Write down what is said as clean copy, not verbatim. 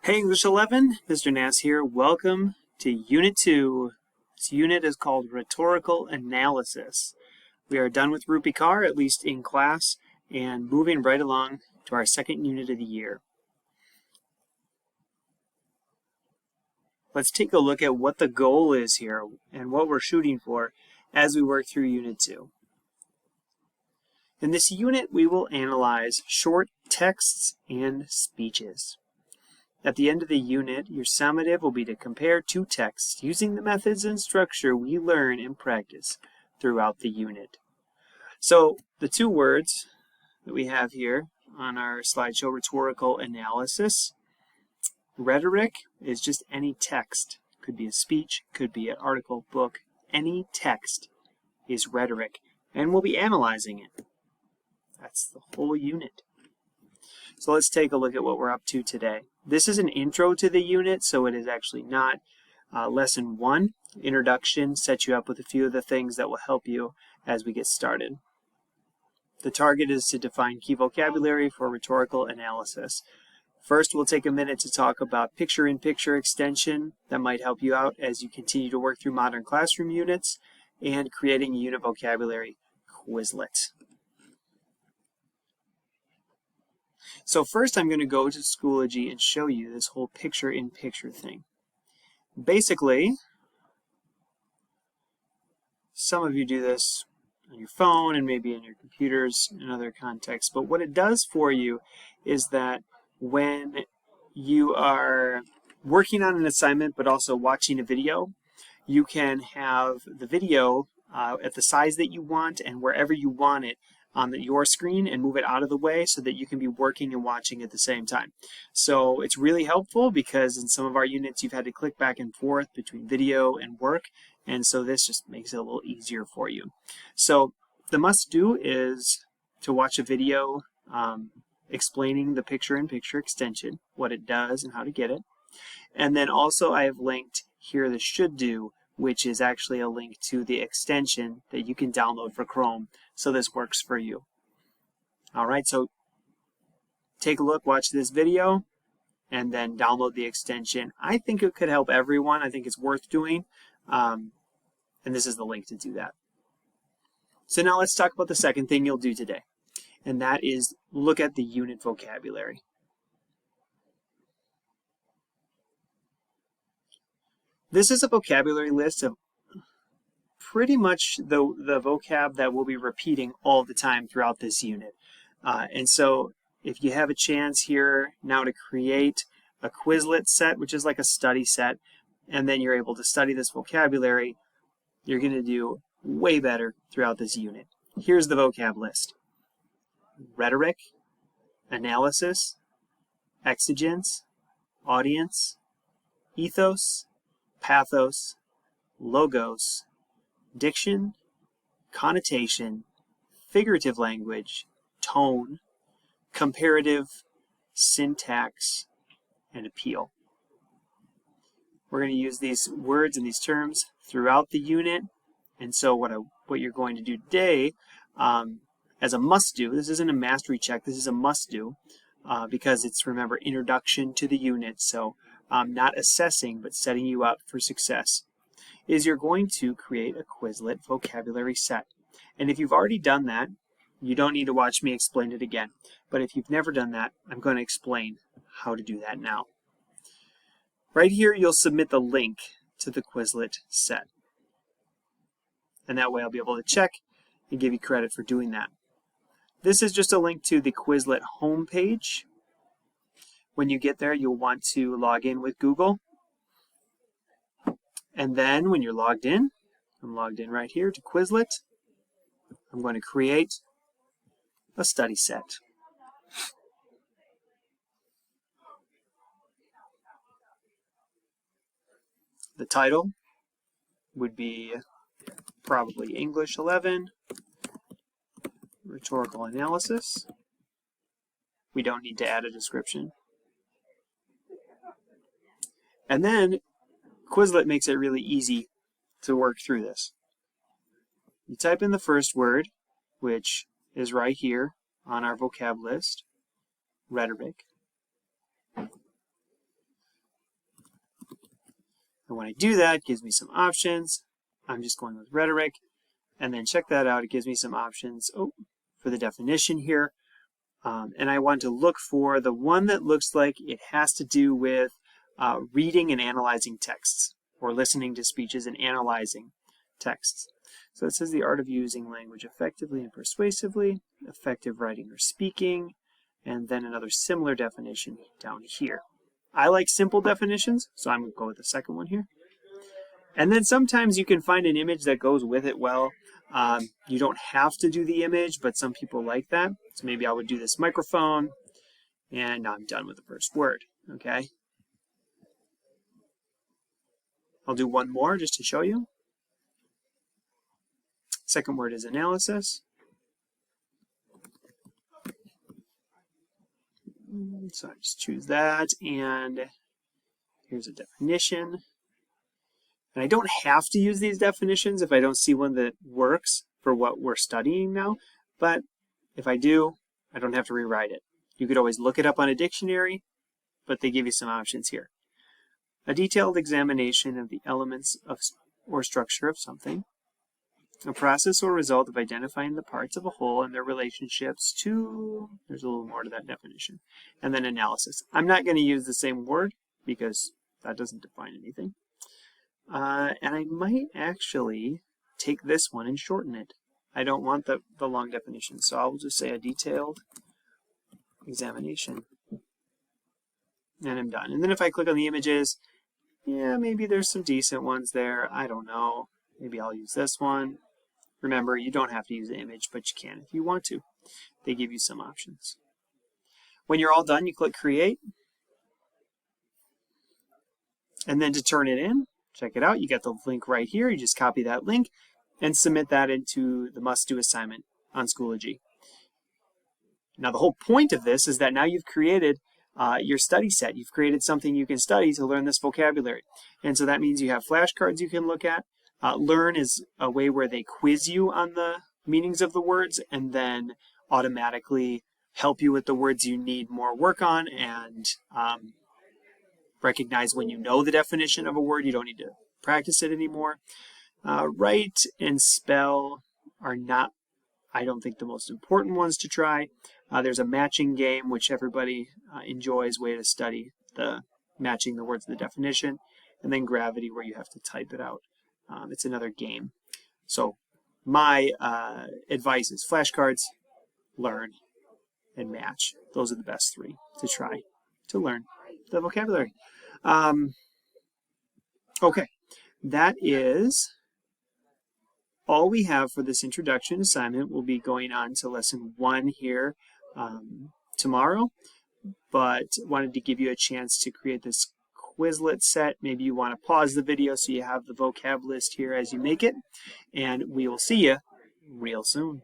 Hey English 11, Mr. Nass here. Welcome to Unit 2. This unit is called Rhetorical Analysis. We are done with Rupi Kaur, at least in class, and moving right along to our second unit of the year. Let's take a look at what the goal is here and what we're shooting for as we work through Unit 2. In this unit, we will analyze short texts and speeches. At the end of the unit, your summative will be to compare two texts using the methods and structure we learn and practice throughout the unit. So the two words that we have here on our slideshow, rhetorical analysis. Rhetoric is just any text. Could be a speech, could be an article, book. Any text is rhetoric, and we'll be analyzing it. That's the whole unit. So let's take a look at what we're up to today. This is an intro to the unit, so it is actually not lesson 1. Introduction sets you up with a few of the things that will help you as we get started. The target is to define key vocabulary for rhetorical analysis. First, we'll take a minute to talk about picture-in-picture extension that might help you out as you continue to work through modern classroom units, and creating a unit vocabulary Quizlet. So first I'm going to go to Schoology and show you this whole picture-in-picture thing. Basically, some of you do this on your phone and maybe in your computers in other contexts, but what it does for you is that when you are working on an assignment but also watching a video, you can have the video at the size that you want and wherever you want it on your screen and move it out of the way so that you can be working and watching at the same time. So it's really helpful because in some of our units you've had to click back and forth between video and work, and so this just makes it a little easier for you. So the must-do is to watch a video explaining the picture-in-picture extension, what it does and how to get it. And then also I have linked here the should-do, which is actually a link to the extension that you can download for Chrome, so this works for you. Alright, so take a look, watch this video, and then download the extension. I think it could help everyone. I think it's worth doing, and this is the link to do that. So now let's talk about the second thing you'll do today, and that is look at the unit vocabulary. This is a vocabulary list of pretty much the vocab that we'll be repeating all the time throughout this unit. And so if you have a chance here now to create a Quizlet set, which is like a study set, and then you're able to study this vocabulary, you're going to do way better throughout this unit. Here's the vocab list. Rhetoric, analysis, exigence, audience, ethos, pathos, logos, diction, connotation, figurative language, tone, comparative, syntax, and appeal. We're going to use these words and these terms throughout the unit, and so what you're going to do today as a must-do, this isn't a mastery check, this is a must-do, because it's, remember, introduction to the unit, so not assessing, but setting you up for success, is you're going to create a Quizlet vocabulary set. And if you've already done that, you don't need to watch me explain it again. But if you've never done that, I'm going to explain how to do that now. Right here, you'll submit the link to the Quizlet set. And that way I'll be able to check and give you credit for doing that. This is just a link to the Quizlet homepage. When you get there, you'll want to log in with Google. And then when you're logged in, I'm logged in right here to Quizlet, I'm going to create a study set. The title would be probably English 11, Rhetorical Analysis. We don't need to add a description. And then Quizlet makes it really easy to work through this. You type in the first word, which is right here on our vocab list, rhetoric. And when I do that, it gives me some options. I'm just going with rhetoric. And then check that out. It gives me some options for the definition here. And I want to look for the one that looks like it has to do with reading and analyzing texts, or listening to speeches and analyzing texts. So it says the art of using language effectively and persuasively, effective writing or speaking, and then another similar definition down here. I like simple definitions, so I'm going to go with the second one here. And then sometimes you can find an image that goes with it well. You don't have to do the image, but some people like that. So maybe I would do this microphone, and I'm done with the first word, okay? I'll do one more just to show you. Second word is analysis. So I just choose that, and here's a definition. And I don't have to use these definitions if I don't see one that works for what we're studying now, but if I do, I don't have to rewrite it. You could always look it up on a dictionary, but they give you some options here. A detailed examination of the elements of or structure of something. A process or result of identifying the parts of a whole and their relationships to, there's a little more to that definition. And then analysis. I'm not going to use the same word because that doesn't define anything. And I might actually take this one and shorten it. I don't want the long definition, so I'll just say a detailed examination. And I'm done. And then if I click on the images, yeah, maybe there's some decent ones there. I don't know. Maybe I'll use this one. Remember, you don't have to use the image, but you can if you want to. They give you some options. When you're all done, you click Create. And then to turn it in, check it out. You got the link right here. You just copy that link and submit that into the must-do assignment on Schoology. Now, the whole point of this is that now you've created your study set. You've created something you can study to learn this vocabulary. And so that means you have flashcards you can look at. Learn is a way where they quiz you on the meanings of the words and then automatically help you with the words you need more work on, and recognize when you know the definition of a word, you don't need to practice it anymore. Write and spell are not, I don't think, the most important ones to try. There's a matching game, which everybody enjoys, way to study the matching the words to the definition, and then gravity, where you have to type it out. It's another game. So my advice is flashcards, learn, and match. Those are the best three to try to learn the vocabulary. Okay, that is all we have for this introduction assignment. We'll be going on to lesson 1 here tomorrow, but wanted to give you a chance to create this Quizlet set. Maybe you want to pause the video so you have the vocab list here as you make it, and we will see you real soon.